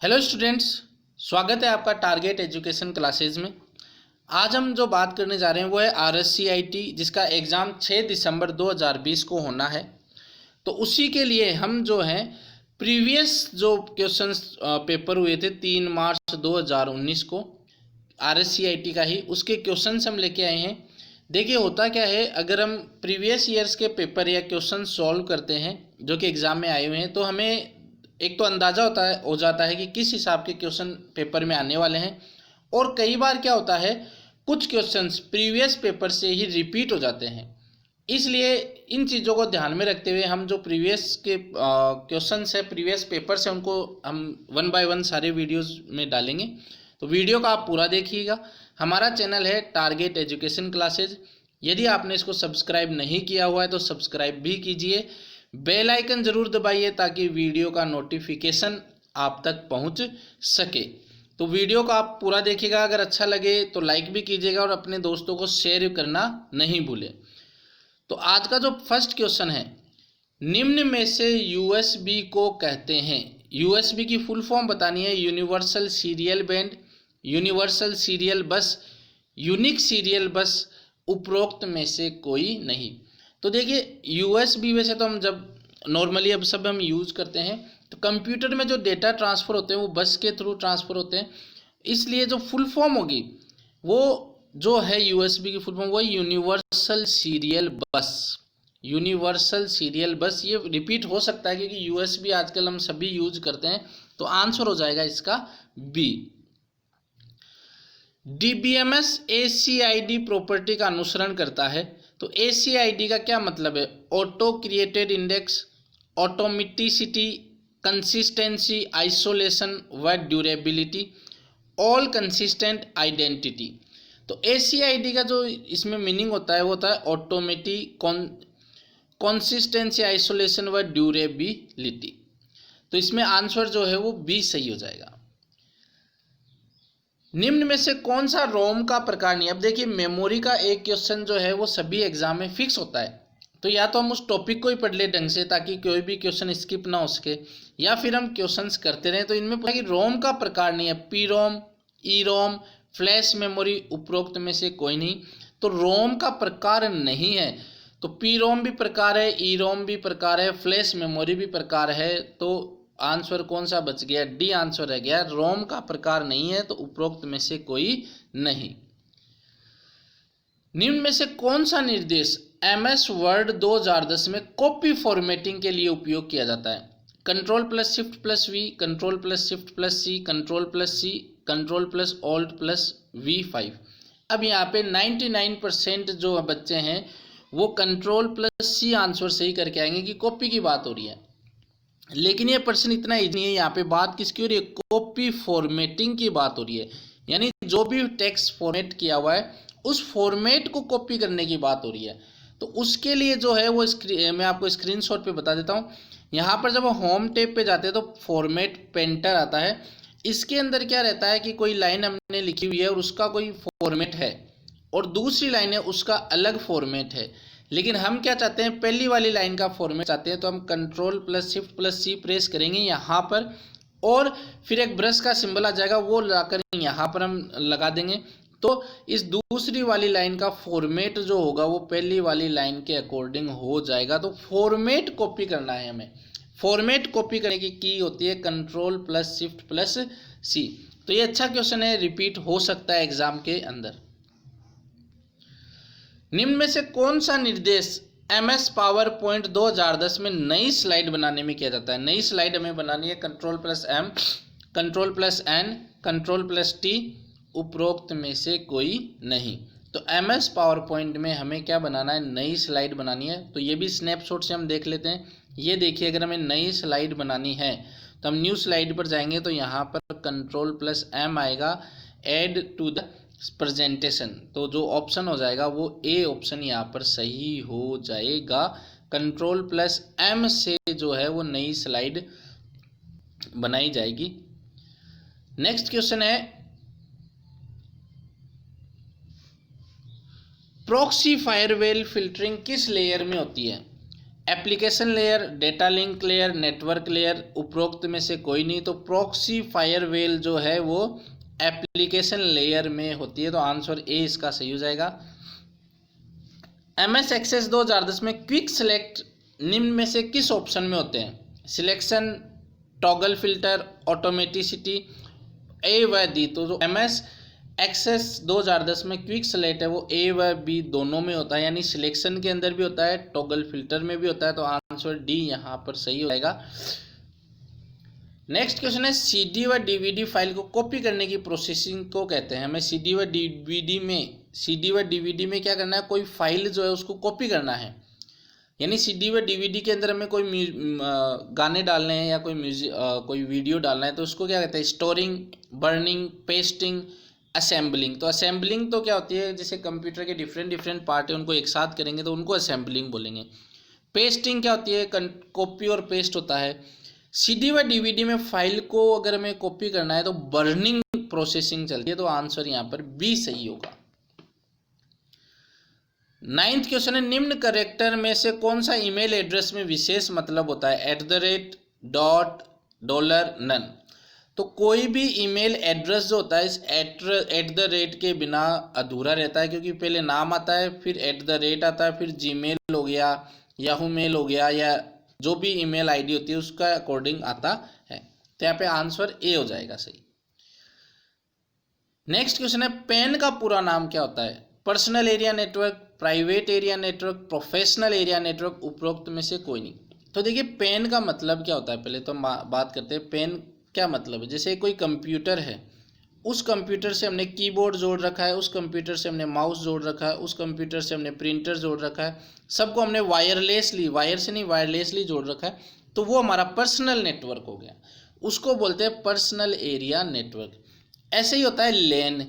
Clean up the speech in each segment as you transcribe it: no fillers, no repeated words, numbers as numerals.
Hello students, स्वागत है आपका टारगेट एजुकेशन क्लासेज में। आज हम जो बात करने जा रहे हैं वो है RSCIT, जिसका एग्ज़ाम 6 दिसंबर 2020 को होना है। तो उसी के लिए हम जो है प्रीवियस जो क्वेश्चंस पेपर हुए थे 3 मार्च 2019 को RSCIT का ही, उसके क्वेश्चंस हम लेके आए हैं। देखिए होता क्या है, अगर हम प्रीवियस ईयर्स के पेपर या क्वेश्चन सॉल्व करते हैं जो कि एग्ज़ाम में आए हुए हैं, तो हमें एक तो अंदाज़ा हो जाता है कि किस हिसाब के क्वेश्चन पेपर में आने वाले हैं। और कई बार क्या होता है, कुछ क्वेश्चंस प्रीवियस पेपर से ही रिपीट हो जाते हैं। इसलिए इन चीज़ों को ध्यान में रखते हुए हम जो प्रीवियस के क्वेश्चंस है प्रीवियस पेपर से, उनको हम 1 बाय 1 सारे वीडियोस में डालेंगे। तो वीडियो का आप पूरा देखिएगा। हमारा चैनल है टारगेट एजुकेशन क्लासेज। यदि आपने इसको सब्सक्राइब नहीं किया हुआ है तो सब्सक्राइब भी कीजिए, बेल आइकन ज़रूर दबाइए ताकि वीडियो का नोटिफिकेशन आप तक पहुंच सके। तो वीडियो को आप पूरा देखिएगा, अगर अच्छा लगे तो लाइक भी कीजिएगा और अपने दोस्तों को शेयर करना नहीं भूलें। तो आज का जो फर्स्ट क्वेश्चन है, निम्न में से यूएसबी को कहते हैं। यूएसबी की फुल फॉर्म बतानी है। Universal serial band, universal serial बस, यूनिक सीरियल बस, उपरोक्त में से कोई नहीं। तो देखिए यूएसबी वैसे तो हम जब नॉर्मली अब सब हम यूज़ करते हैं, तो कंप्यूटर में जो डेटा ट्रांसफ़र होते हैं वो बस के थ्रू ट्रांसफ़र होते हैं। इसलिए जो फुल फॉर्म होगी वो जो है यूएसबी की फुल फॉर्म वो है यूनिवर्सल सीरियल बस। यूनिवर्सल सीरियल बस, ये रिपीट हो सकता है क्योंकि यूएसबी आजकल हम सभी यूज करते हैं। तो आंसर हो जाएगा इसका बी। डीबीएमएस ACID प्रॉपर्टी का अनुसरण करता है। तो ACID का क्या मतलब है? Auto created index, automaticity, consistency, isolation व ड्यूरेबिलिटी, ऑल कंसिस्टेंट आइडेंटिटी। तो ACID का जो इसमें मीनिंग होता है वो होता है ऑटोमेटी, कंसिस्टेंसी, आइसोलेशन व ड्यूरेबिलिटी। तो इसमें आंसर जो है वो बी सही हो जाएगा। निम्न में से कौन सा रोम का प्रकार नहीं है? अब देखिए मेमोरी का एक क्वेश्चन जो है वो सभी एग्जाम में फिक्स होता है। तो या तो हम उस टॉपिक को ही पढ़ ले ढंग से ताकि कोई भी क्वेश्चन स्किप ना हो सके, या फिर हम क्वेश्चंस करते रहें। तो इनमें पूछा कि रोम का प्रकार नहीं है, पी रोम, ई रोम, फ्लैश मेमोरी, उपरोक्त में से कोई नहीं। तो रोम का प्रकार नहीं है। तो पी रोम भी प्रकार है, ई रोम भी प्रकार है, फ्लैश मेमोरी भी प्रकार है। तो आंसर कौन सा बच गया? डी आंसर रह गया। रोम का प्रकार नहीं है तो उपरोक्त में से कोई नहीं। निम्न में से कौन सा निर्देश MS वर्ड 2010 में कॉपी फॉर्मेटिंग के लिए उपयोग किया जाता है? Control plus shift plus V, control plus shift plus C, control plus C, control plus alt plus V5। अब यहाँ पे 99% जो बच्चे हैं वो कंट्रोल प्लस सी आंसर सही करके आएंगे कि कॉपी की बात हो रही है। लेकिन ये प्रश्न इतना ईजी नहीं है। यहाँ पे बात किसकी हो रही है? कॉपी फॉर्मेटिंग की बात हो रही है। यानी जो भी टेक्स्ट फॉर्मेट किया हुआ है उस फॉर्मेट को कॉपी करने की बात हो रही है। तो उसके लिए जो है वो मैं आपको स्क्रीनशॉट पे बता देता हूँ। यहाँ पर जब होम टैब पे जाते हैं तो फॉर्मेट पेंटर आता है। इसके अंदर क्या रहता है कि कोई लाइन हमने लिखी हुई है और उसका कोई फॉर्मेट है, और दूसरी लाइन है उसका अलग फॉर्मेट है। लेकिन हम क्या चाहते हैं? पहली वाली लाइन का फॉर्मेट चाहते हैं। तो हम कंट्रोल प्लस शिफ्ट प्लस सी प्रेस करेंगे यहाँ पर, और फिर एक ब्रश का सिंबल आ जाएगा, वो लाकर यहाँ पर हम लगा देंगे। तो इस दूसरी वाली लाइन का फॉर्मेट जो होगा वो पहली वाली लाइन के अकॉर्डिंग हो जाएगा। तो फॉर्मेट कॉपी करना है हमें। फॉर्मेट कॉपी करने की की होती है कंट्रोल प्लस शिफ्ट प्लस सी। तो ये अच्छा क्वेश्चन है, रिपीट हो सकता है एग्जाम के अंदर। निम्न में से कौन सा निर्देश MS पावर पॉइंट 2010 में नई स्लाइड बनाने में किया जाता है? नई स्लाइड हमें बनानी है। Control plus M, control plus N, control plus T, उपरोक्त में से कोई नहीं। तो MS पावर पॉइंट में हमें क्या बनाना है? नई स्लाइड बनानी है। तो ये भी स्नैपशॉट से हम देख लेते हैं। ये देखिए, अगर हमें नई स्लाइड बनानी है तो हम न्यू स्लाइड पर जाएंगे तो यहाँ पर कंट्रोल प्लस M आएगा, एड टू द प्रेजेंटेशन। तो जो ऑप्शन हो जाएगा वो ए ऑप्शन यहाँ पर सही हो जाएगा। कंट्रोल प्लस M से जो है वो नई स्लाइड बनाई जाएगी। नेक्स्ट क्वेश्चन है, प्रॉक्सी फायरवेल फिल्टरिंग किस लेयर में होती है? Application layer, data link layer, network layer, उपरोक्त में से कोई नहीं। तो प्रॉक्सी फायरवेल जो है वो एप्लीकेशन लेयर में होती है, तो आंसर ए इसका सही हो जाएगा। MS एक्सेस 2010 में क्विक सेलेक्ट निम्न में से किस ऑप्शन में होते हैं? सिलेक्शन, टॉगल फिल्टर, ऑटोमेटिसिटी, ए व डी। तो जो MS एक्सेस 2010 में क्विक सेलेक्ट है वो ए व बी दोनों में होता है, यानी सिलेक्शन के अंदर भी होता है, टॉगल फिल्टर में भी होता है, तो आंसर डी यहाँ पर सही हो जाएगा। नेक्स्ट क्वेश्चन है, CD व DVD फाइल को कॉपी करने की प्रोसेसिंग को कहते हैं। हमें CD व DVD में क्या करना है, कोई फाइल जो है उसको कॉपी करना है, यानी CD व DVD के अंदर हमें कोई गाने डालने हैं या कोई म्यूजिक कोई वीडियो डालना है, तो उसको क्या कहते हैं? Storing, burning, pasting, assembling. तो असेंबलिंग तो क्या होती है, जैसे कंप्यूटर के डिफरेंट पार्ट है उनको एक साथ करेंगे तो उनको असेंबलिंग बोलेंगे। पेस्टिंग क्या होती है? कॉपी और पेस्ट होता है। CD व DVD में फाइल को अगर हमें कॉपी करना है तो बर्निंग प्रोसेसिंग चलती है, तो आंसर यहाँ पर बी सही होगा। 9th क्वेश्चन है, निम्न कैरेक्टर में से कौन सा ईमेल एड्रेस में विशेष मतलब होता है? @ $, नन। तो कोई भी ईमेल एड्रेस जो होता है इस @ के बिना अधूरा रहता है, क्योंकि पहले नाम आता है, फिर @ आता है, फिर जीमेल हो गया, याहू मेल हो गया, या जो भी ईमेल आईडी होती है उसका अकॉर्डिंग आता है। तो यहाँ पे आंसर ए हो जाएगा सही। नेक्स्ट क्वेश्चन है, पेन का पूरा नाम क्या होता है? Personal area network, private area network, professional area network, उपरोक्त में से कोई नहीं। तो देखिए पेन का मतलब क्या होता है, पहले तो हम बात करते हैं पेन क्या मतलब है। जैसे कोई कंप्यूटर है, उस कंप्यूटर से हमने कीबोर्ड जोड़ रखा है, उस कंप्यूटर से हमने माउस जोड़ रखा है, उस कंप्यूटर से हमने प्रिंटर जोड़ रखा है, सबको हमने वायरलेसली, वायर से नहीं वायरलेसली जोड़ रखा है, तो वो हमारा पर्सनल नेटवर्क हो गया, उसको बोलते हैं पर्सनल एरिया नेटवर्क। ऐसे ही होता है लेन।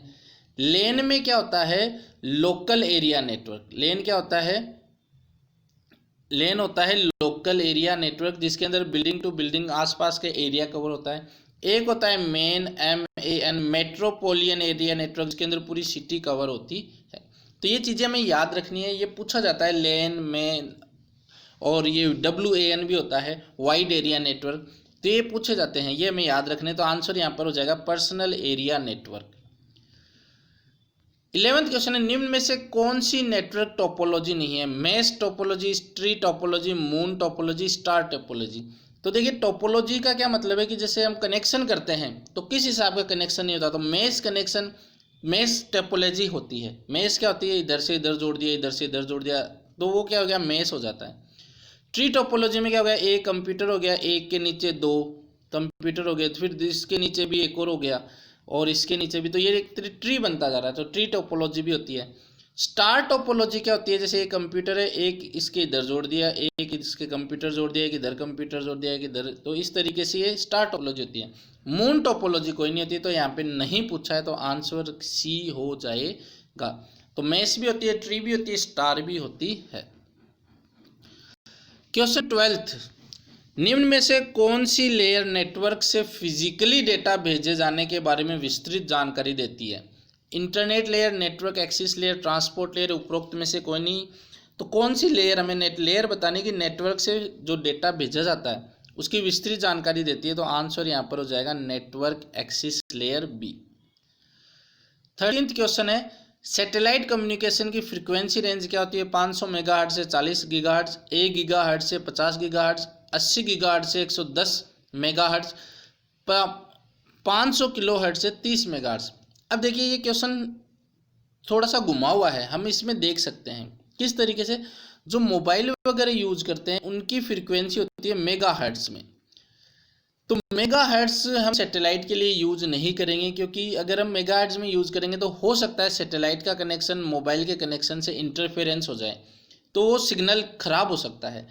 लेन में क्या होता है? Local area network. लेन क्या होता है? लेन होता है लोकल एरिया नेटवर्क, जिसके अंदर बिल्डिंग टू बिल्डिंग आसपास के एरिया कवर होता है। एक होता है main, MAN, metropolitan area network, जिसके अंदर पूरी सिटी कवर होती है। तो ये चीज़ें हमें याद रखनी है, ये पूछा जाता है लेन, मेन, और ये WAN भी होता है, वाइड एरिया नेटवर्क। तो ये पूछे जाते हैं, ये हमें याद रखने। तो आंसर यहाँ पर हो जाएगा personal area network. 11th question है, निम्न में से कौन सी नेटवर्क टोपोलॉजी नहीं है? Mesh topology, tree topology, moon topology, star topology. तो देखिए टोपोलॉजी का क्या मतलब है कि जैसे हम कनेक्शन करते हैं तो किस हिसाब का कनेक्शन नहीं होता, तो मेश कनेक्शन, मेश टोपोलॉजी होती है। मेश क्या होती है? इधर से इधर जोड़ दिया, इधर से इधर जोड़ दिया, तो वो क्या हो गया? मेश हो जाता है। ट्री टोपोलॉजी में क्या हो गया? एक कंप्यूटर हो गया, एक के नीचे 2 कंप्यूटर हो गए, फिर इसके नीचे भी एक और हो गया, और इसके नीचे भी, तो ये एक ट्री बनता जा रहा है, तो ट्री टोपोलॉजी भी होती है। स्टार टोपोलॉजी क्या होती है? जैसे एक कंप्यूटर है, एक इसके इधर जोड़ दिया, एक इसके कंप्यूटर जोड़ दिया, एक इधर कंप्यूटर जोड़ दिया, एक इधर, तो इस तरीके से ये स्टार टोपोलॉजी होती है। मून टोपोलॉजी कोई नहीं होती, तो यहाँ पे नहीं पूछा है, तो आंसर सी हो जाएगा। तो मेश भी होती है, ट्री भी होती है, स्टार भी होती है। क्वेश्चन 12th, निम्न में से कौन सी लेयर नेटवर्क से फिजिकली डेटा भेजे जाने के बारे में विस्तृत जानकारी देती है? Internet layer, network access layer, transport layer, उपरोक्त में से कोई नहीं। तो कौन सी लेयर हमें लेयर बताने की नेटवर्क से जो डेटा भेजा जाता है उसकी विस्तृत जानकारी देती है, तो आंसर यहाँ पर हो जाएगा network access layer B. 13th question है, सैटेलाइट कम्युनिकेशन की फ्रीक्वेंसी रेंज क्या होती है? 500 मेगाहर्ट्ज से 40 गीगाहर्ट्ज, 1 गीगाहर्ट्ज से 50 गीगाहर्ट्ज, 80 गीगाहर्ट्ज से 110 मेगाहर्ट्ज, 500 किलोहर्ट्ज से 30 मेगाहर्ट्ज। अब देखिए ये क्वेश्चन थोड़ा सा घुमा हुआ है, हम इसमें देख सकते हैं किस तरीके से जो मोबाइल वगैरह यूज करते हैं उनकी फ्रीक्वेंसी होती है मेगाहर्ट्ज में। तो मेगाहर्ट्ज हम सैटेलाइट के लिए यूज नहीं करेंगे, क्योंकि अगर हम मेगाहर्ट्ज में यूज करेंगे तो हो सकता है सैटेलाइट का कनेक्शन मोबाइल के कनेक्शन से इंटरफेरेंस हो जाए, तो वो सिग्नल खराब हो सकता है।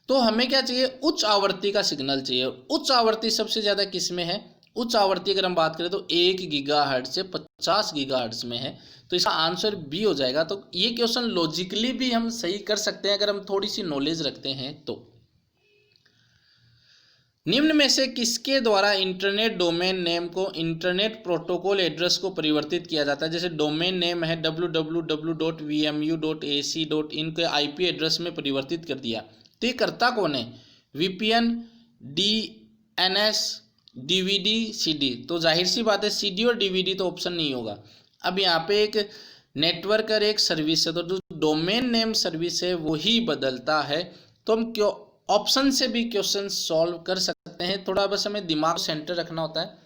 तो हमें क्या चाहिए? उच्च आवृत्ति का सिग्नल चाहिए। उच्च आवृत्ति सबसे ज़्यादा किस में है? उच्च आवृत्ति अगर हम बात करें तो 1 गीगाहर्ट्ज से 50 गीगाहर्ट्ज में है, तो इसका आंसर बी हो जाएगा। तो ये क्वेश्चन लॉजिकली भी हम सही कर सकते हैं अगर हम थोड़ी सी नॉलेज रखते हैं तो। निम्न में से किसके द्वारा इंटरनेट डोमेन नेम को इंटरनेट प्रोटोकॉल एड्रेस को परिवर्तित किया जाता है? जैसे डोमेन नेम है www.vmu.ac.in के IP एड्रेस में परिवर्तित कर दिया, तो ये करता कौन है? VPN, DNS, DVD, CD। तो जाहिर सी बात है CD और DVD तो ऑप्शन नहीं होगा। अब यहाँ पे एक नेटवर्क और एक सर्विस है, तो जो डोमेन नेम सर्विस है वही बदलता है। तो हम क्यों ऑप्शन से भी क्वेश्चन सॉल्व कर सकते हैं, थोड़ा बस हमें दिमाग सेंटर रखना होता है।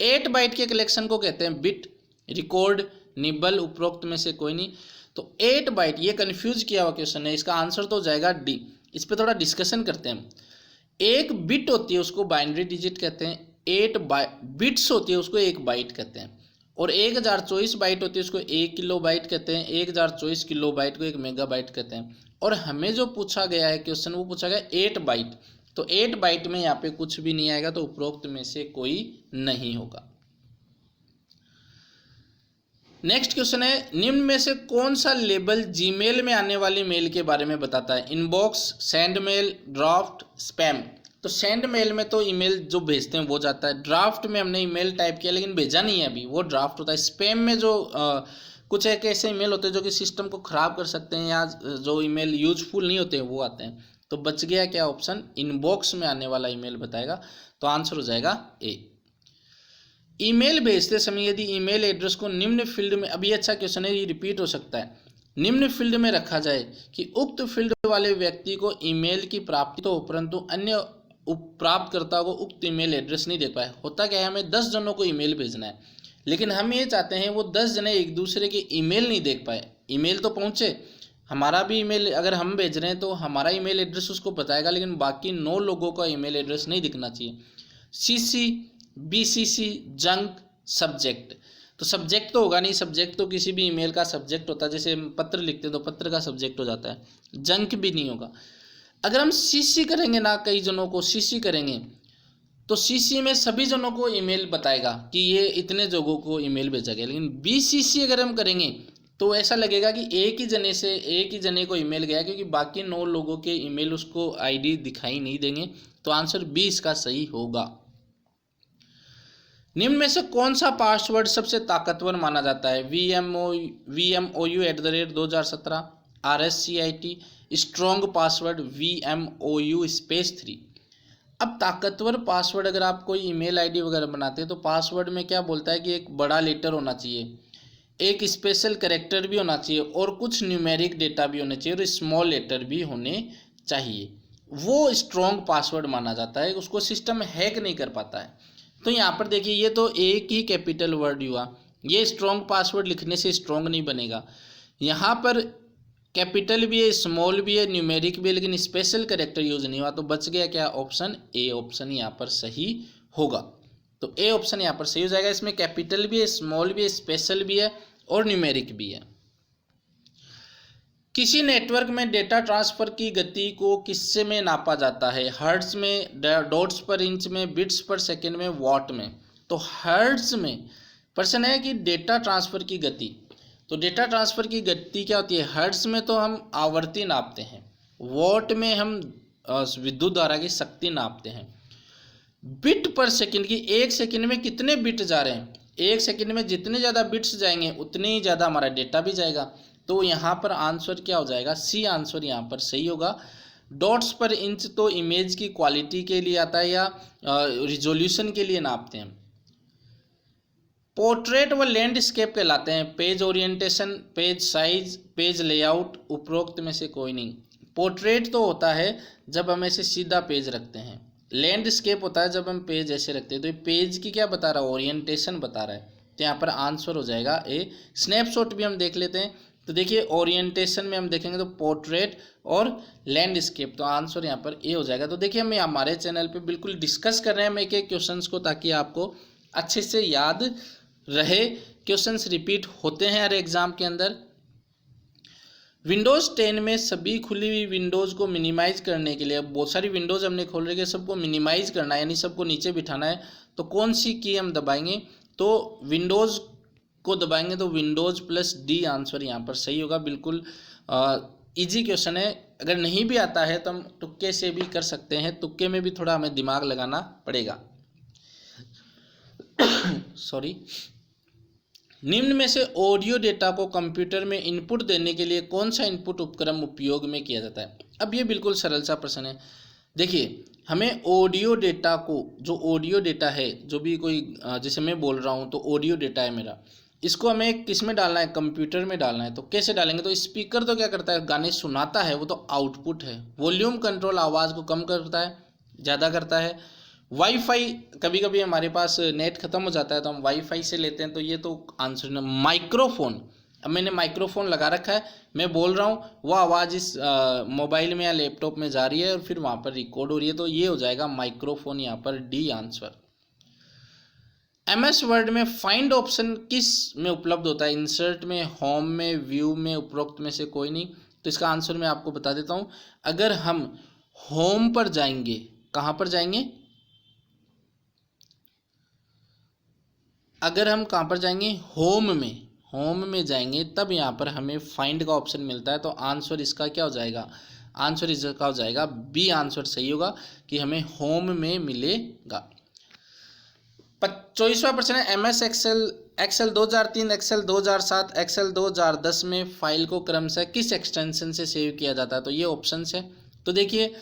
8 बाइट के कलेक्शन को कहते हैं बिट, रिकॉर्ड, निबल, उपरोक्त में से कोई नहीं। तो 8 बाइट, ये कन्फ्यूज किया हुआ क्वेश्चन है, इसका आंसर तो हो जाएगा डी। इस पर थोड़ा डिस्कशन करते हैं। एक बिट होती है उसको बाइनरी डिजिट कहते हैं, 8 बिट्स होती है उसको 1 बाइट कहते हैं, और 1024 बाइट होती है उसको 1 किलो बाइट कहते हैं, 1024 किलो बाइट को 1 मेगा बाइट कहते हैं। और हमें जो पूछा गया है क्वेश्चन, वो पूछा गया 8 बाइट। तो 8 बाइट में यहाँ पे कुछ भी नहीं आएगा, तो उपरोक्त में से कोई नहीं होगा। नेक्स्ट क्वेश्चन है, निम्न में से कौन सा लेबल जीमेल में आने वाली मेल के बारे में बताता है? Inbox, send mail, draft, spam. तो सेंड मेल में तो ईमेल जो भेजते हैं वो जाता है, ड्राफ्ट में हमने ईमेल टाइप किया लेकिन भेजा नहीं है अभी, वो ड्राफ्ट होता है। स्पैम में जो कुछ एक ऐसे ईमेल होते हैं जो कि सिस्टम को ख़राब कर सकते हैं, या जो ईमेल यूजफुल नहीं होते हैं वो आते हैं। तो बच गया क्या ऑप्शन? इनबॉक्स में आने वाला ईमेल बताएगा। तो आंसर हो जाएगा ए। ईमेल भेजते समय यदि ईमेल एड्रेस को निम्न फील्ड में, अभी अच्छा क्वेश्चन है, ये रिपीट हो सकता है, निम्न फील्ड में रखा जाए कि उक्त फील्ड वाले व्यक्ति को ईमेल की प्राप्ति तो, परंतु अन्य प्राप्तकर्ता को उक्त ईमेल एड्रेस नहीं देख पाए। होता क्या है, हमें 10 जनों को ईमेल भेजना है, लेकिन हम ये चाहते हैं वो 10 जने एक दूसरे के ईमेल नहीं देख पाए। ईमेल तो पहुँचे, हमारा भी ईमेल अगर हम भेज रहे हैं तो हमारा ईमेल एड्रेस उसको बताएगा, लेकिन बाकी 9 लोगों का ईमेल एड्रेस नहीं दिखना चाहिए। CC, BCC, junk, subject. तो सब्जेक्ट तो होगा नहीं, सब्जेक्ट तो किसी भी ईमेल का सब्जेक्ट होता है, जैसे हम पत्र लिखते हैं तो पत्र का सब्जेक्ट हो जाता है। जंक भी नहीं होगा। अगर हम CC करेंगे ना, कई जनों को CC करेंगे, तो CC में सभी जनों को ईमेल बताएगा कि ये इतने लोगों को ईमेल भेजा गया। लेकिन BCC अगर हम करेंगे तो ऐसा लगेगा कि एक ही जने को ईमेल गया, क्योंकि बाकी 9 लोगों के ईमेल उसको ID दिखाई नहीं देंगे। तो आंसर बी इसका सही होगा। निम्न में से कौन सा पासवर्ड सबसे ताकतवर माना जाता है? VMOU@2017, RSCIT, strong password, VMOU-3। अब ताकतवर पासवर्ड, अगर आप कोई ईमेल ID वगैरह बनाते हैं तो पासवर्ड में क्या बोलता है कि एक बड़ा लेटर होना चाहिए, एक स्पेशल कैरेक्टर भी होना चाहिए, और कुछ न्यूमेरिक डेटा भी होने चाहिए, और स्मॉल लेटर भी होने चाहिए। वो स्ट्रॉन्ग पासवर्ड माना जाता है, उसको सिस्टम हैक नहीं कर पाता है। तो यहाँ पर देखिए, ये तो एक ही कैपिटल वर्ड हुआ, ये स्ट्रॉन्ग पासवर्ड लिखने से स्ट्रॉन्ग नहीं बनेगा। यहाँ पर कैपिटल भी है, स्मॉल भी है, न्यूमेरिक भी है, लेकिन स्पेशल कैरेक्टर यूज नहीं हुआ। तो बच गया क्या ऑप्शन? ए ऑप्शन यहाँ पर सही होगा। तो ए ऑप्शन यहाँ पर सही हो जाएगा। इसमें कैपिटल भी है, स्मॉल भी है, स्पेशल भी है और न्यूमेरिक भी है। किसी नेटवर्क में डेटा ट्रांसफर की गति को किससे में नापा जाता है? हर्ट्ज में, डॉट्स पर इंच में, बिट्स पर सेकंड में, वॉट में। तो हर्ट्ज में प्रश्न है कि डेटा ट्रांसफर की गति, तो डेटा ट्रांसफर की गति क्या होती है? हर्ट्ज में तो हम आवृत्ति नापते हैं, वॉट में हम विद्युत धारा की शक्ति नापते हैं। बिट पर सेकंड की, एक सेकंड में कितने बिट जा रहे हैं, एक सेकंड में जितने ज़्यादा बिट्स जाएंगे उतने ही ज़्यादा हमारा डेटा भी जाएगा। तो यहाँ पर आंसर क्या हो जाएगा? सी आंसर यहाँ पर सही होगा। डॉट्स पर इंच तो इमेज की क्वालिटी के लिए आता है या रिजोल्यूशन के लिए नापते हैं। पोर्ट्रेट व लैंडस्केप कहलाते हैं। Page orientation, page size, page layout, उपरोक्त में से कोई नहीं। पोर्ट्रेट तो होता है जब हम ऐसे सीधा पेज रखते हैं, लैंडस्केप होता है जब हम पेज ऐसे रखते हैं। तो ये पेज की क्या बता रहा है? ओरिएंटेशन बता रहा है। तो यहाँ पर आंसर हो जाएगा ए। स्नैपशॉट भी हम देख लेते हैं। तो देखिए ओरिएंटेशन में हम देखेंगे तो पोर्ट्रेट और लैंडस्केप, तो आंसर यहाँ पर ए हो जाएगा। तो देखिए हम हमारे चैनल पे बिल्कुल डिस्कस कर रहे हैं एक एक क्वेश्चंस को, ताकि आपको अच्छे से याद रहे। क्वेश्चंस रिपीट होते हैं हर एग्जाम के अंदर। विंडोज़ 10 में सभी खुली हुई विंडोज़ को मिनिमाइज करने के लिए, अब बहुत सारी विंडोज़ हमने खोल रही है, सबको मिनिमाइज करना है, यानी सबको नीचे बिठाना है, तो कौन सी की हम दबाएंगे? तो विंडोज़ को दबाएंगे तो Windows+D आंसर यहाँ पर सही होगा। बिल्कुल इजी क्वेश्चन है। अगर नहीं भी आता है तो हम तुक्के से भी कर सकते हैं, तुक्के में भी थोड़ा हमें दिमाग लगाना पड़ेगा। सॉरी। निम्न में से ऑडियो डेटा को कंप्यूटर में इनपुट देने के लिए कौन सा इनपुट उपकरण उपयोग में किया जाता है? अब ये बिल्कुल सरल सा प्रश्न है। देखिए, हमें ऑडियो डेटा को, जो ऑडियो डेटा है, जो भी कोई जैसे मैं बोल रहा हूँ तो ऑडियो डेटा है मेरा, इसको हमें किस में डालना है, कंप्यूटर में डालना है। तो कैसे डालेंगे, तो स्पीकर तो क्या करता है, गाने सुनाता है, वो तो आउटपुट है। वॉल्यूम कंट्रोल आवाज़ को कम करता है, ज़्यादा करता है। वाईफाई, कभी कभी हमारे पास नेट ख़त्म हो जाता है तो हम वाईफाई से लेते हैं, तो ये तो आंसर है। माइक्रोफोन, अब मैंने माइक्रोफोन लगा रखा है, मैं बोल रहा हूँ, वो आवाज़ इस मोबाइल में या लैपटॉप में जा रही है और फिर वहाँ पर रिकॉर्ड हो रही है, तो ये हो जाएगा माइक्रोफोन, यहाँ पर डी आंसर। MS वर्ड में फाइंड ऑप्शन किस में उपलब्ध होता है, इंसर्ट में, होम में, व्यू में, उपरोक्त में से कोई नहीं। तो इसका आंसर मैं आपको बता देता हूँ। अगर हम होम पर जाएंगे, कहाँ पर जाएंगे, अगर हम कहाँ पर जाएंगे, होम में जाएंगे, तब यहाँ पर हमें फाइंड का ऑप्शन मिलता है। तो आंसर इसका क्या हो जाएगा, आंसर इसका हो जाएगा बी आंसर सही होगा, कि हमें होम में मिलेगा। 24वां प्रश्न है, MS एक्सेल 2003, एक्सेल 2007, एक्सेल 2010 में फाइल को क्रमशः किस एक्सटेंशन से सेव किया जाता है। तो ये ऑप्शन है। तो देखिए,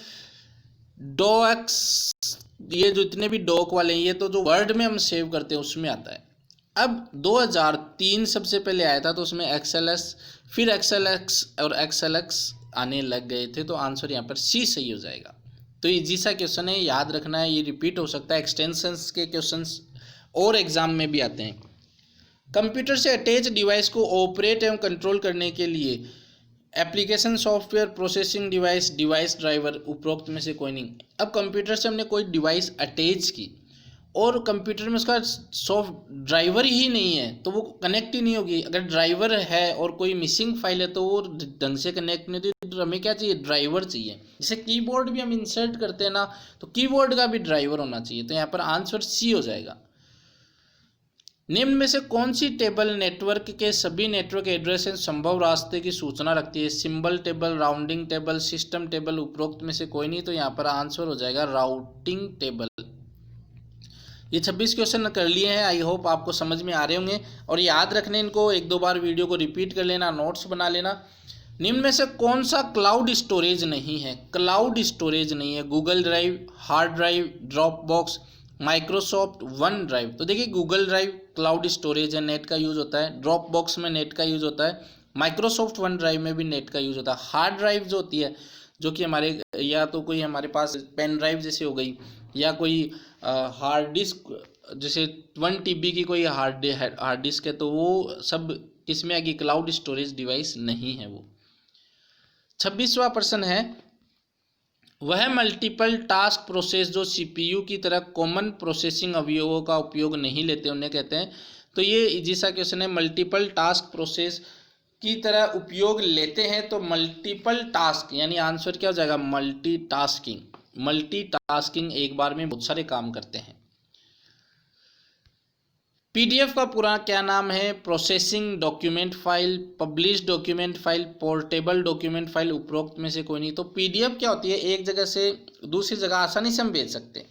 डॉक्स, ये जो इतने भी डॉक वाले हैं, ये तो जो वर्ड में हम सेव करते हैं उसमें आता है। अब 2003 सबसे पहले आया था, तो उसमें XLS, फिर XLX और XLX आने लग गए थे। तो आंसर यहाँ पर सी सही हो जाएगा। तो ये जी सा क्वेश्चन है, याद रखना है, ये रिपीट हो सकता है। एक्सटेंशंस के क्वेश्चंस और एग्जाम में भी आते हैं। कंप्यूटर से अटैच डिवाइस को ऑपरेट एवं कंट्रोल करने के लिए application, software, processing device, device driver, उपरोक्त में से कोई नहीं। अब कंप्यूटर से हमने कोई डिवाइस अटैच की और कंप्यूटर में उसका सॉफ्ट ड्राइवर ही नहीं है, तो वो कनेक्ट ही नहीं होगी। अगर ड्राइवर है और कोई मिसिंग फाइल है तो वो ढंग से कनेक्ट नहीं होती। तो हमें क्या चाहिए, ड्राइवर चाहिए। जैसे कीबोर्ड भी हम इंसर्ट करते हैं ना, तो कीबोर्ड का भी ड्राइवर होना चाहिए। तो यहाँ पर आंसर सी हो जाएगा। निम्न में से कौन सी टेबल नेटवर्क के सभी नेटवर्क एड्रेस एंड संभव रास्ते की सूचना रखती है। Symbol table, rounding table, system table, उपरोक्त में से कोई नहीं। तो यहाँ पर आंसर हो जाएगा राउटिंग टेबल। ये 26 क्वेश्चन कर लिए हैं। आई होप आपको समझ में आ रहे होंगे, और याद रखने इनको, एक दो बार वीडियो को रिपीट कर लेना, नोट्स बना लेना। निम्न में से कौन सा क्लाउड स्टोरेज नहीं है, क्लाउड स्टोरेज नहीं है। Google drive, hard drive, drop box, Microsoft one drive. तो देखिए, गूगल ड्राइव क्लाउड स्टोरेज है, नेट का यूज़ होता है। ड्रॉप बॉक्स में नेट का यूज़ होता है। माइक्रोसॉफ्ट वन ड्राइव में भी नेट का यूज़ होता है। हार्ड ड्राइव जो होती है, जो कि हमारे, या तो कोई हमारे पास पेन ड्राइव जैसे हो गई, या कोई हार्ड डिस्क, जैसे 1 TB की कोई हार्ड डिस्क है, तो वो सब किसमें आएगी, क्लाउड स्टोरेज डिवाइस नहीं है वो। 26वां प्रश्न है, वह मल्टीपल टास्क प्रोसेस जो CPU की तरह कॉमन प्रोसेसिंग अवयवों का उपयोग नहीं लेते, उन्हें कहते हैं। तो ये इजी सा क्वेश्चन है। मल्टीपल टास्क प्रोसेस की तरह उपयोग लेते हैं, तो मल्टीपल टास्क यानी आंसर क्या हो जाएगा, मल्टीटास्किंग। मल्टीटास्किंग, एक बार में बहुत सारे काम करते हैं। PDF का पूरा क्या नाम है, processing document file, publish document file, portable document file, उपरोक्त में से कोई नहीं। तो PDF क्या होती है, एक जगह से दूसरी जगह आसानी से हम भेज सकते हैं,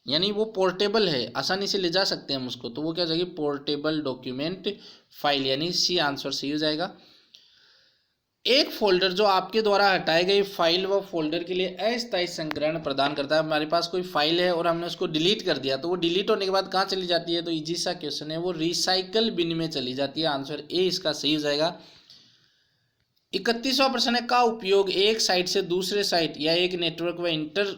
यानी वो पोर्टेबल है, आसानी से ले जा सकते हैं हम उसको। तो वो क्या हो जाएगी, पोर्टेबल डॉक्यूमेंट फाइल, यानी सी आंसर सही हो जाएगा। एक फोल्डर जो आपके द्वारा हटाए गए फाइल व फोल्डर के लिए अस्थायी संग्रहण प्रदान करता है। हमारे पास कोई फाइल है और हमने उसको डिलीट कर दिया, तो वो डिलीट होने के बाद कहाँ चली जाती है, तो इजी सा क्वेश्चन है, वो रिसाइकल बिन में चली जाती है। आंसर ए इसका सही हो जाएगा। 31वां प्रश्न है, का उपयोग एक साइट से दूसरे साइट या एक नेटवर्क व इंटर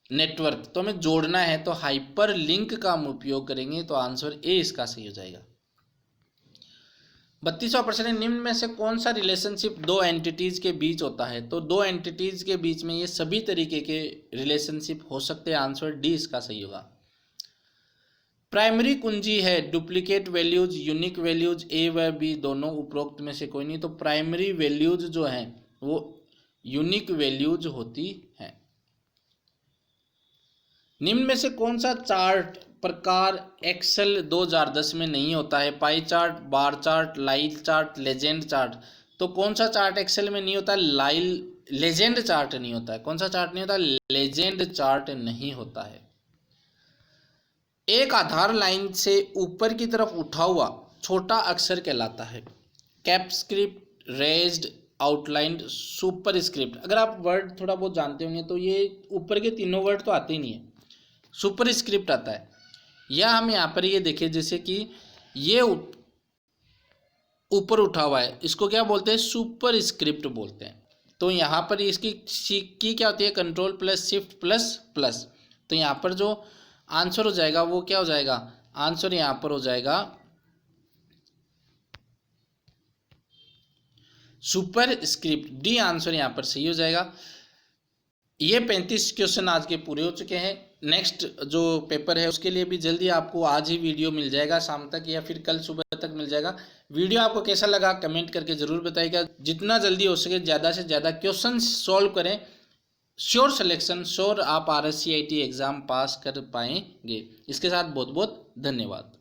नेटवर्क, तो हमें जोड़ना है, तो हाइपर लिंक का हम उपयोग करेंगे। तो आंसर ए इसका सही हो जाएगा। 32वां प्रश्न है, निम्न में से कौन सा रिलेशनशिप दो एंटिटीज के बीच होता है। तो दो एंटिटीज के बीच में ये सभी तरीके के रिलेशनशिप हो सकते हैं। आंसर डी इसका सही होगा। प्राइमरी कुंजी है, डुप्लीकेट वैल्यूज, यूनिक वैल्यूज, ए व बी दोनों, उपरोक्त में से कोई नहीं। तो प्राइमरी वैल्यूज जो हैं वो यूनिक वैल्यूज होती हैं। निम्न में से कौन सा चार्ट प्रकार एक्सेल 2010 में नहीं होता है। Pie chart, bar chart, line chart, legend chart. तो कौन सा चार्ट एक्सेल में नहीं होता है, लेजेंड चार्ट नहीं होता है। कौन सा चार्ट नहीं होता, लेजेंड चार्ट नहीं होता है। एक आधार लाइन से ऊपर की तरफ उठा हुआ छोटा अक्षर कहलाता है। कैपस्क्रिप्ट, रेज्ड, आउटलाइंड सुपर स्क्रिप्ट। अगर आप वर्ड थोड़ा बहुत जानते होंगे तो ये ऊपर के तीनों वर्ड तो आते ही नहीं है, सुपर स्क्रिप्ट आता है। या हम यहाँ पर ये देखें जैसे कि ये ऊपर उठा हुआ है, इसको क्या बोलते हैं, सुपर स्क्रिप्ट बोलते हैं। तो यहाँ पर इसकी की क्या होती है, control plus shift plus plus. तो यहाँ पर जो आंसर हो जाएगा वो क्या हो जाएगा, आंसर यहाँ पर हो जाएगा सुपर स्क्रिप्ट, डी आंसर यहाँ पर सही हो जाएगा। ये 35 क्वेश्चन आज के पूरे हो चुके हैं। नेक्स्ट जो पेपर है उसके लिए भी जल्दी आपको आज ही वीडियो मिल जाएगा, शाम तक या फिर कल सुबह तक मिल जाएगा। वीडियो आपको कैसा लगा कमेंट करके ज़रूर बताइएगा। जितना जल्दी हो सके ज़्यादा से ज़्यादा क्वेश्चन सॉल्व करें, श्योर सिलेक्शन, श्योर आप RSCIT एग्ज़ाम पास कर पाएंगे। इसके साथ बहुत बहुत धन्यवाद।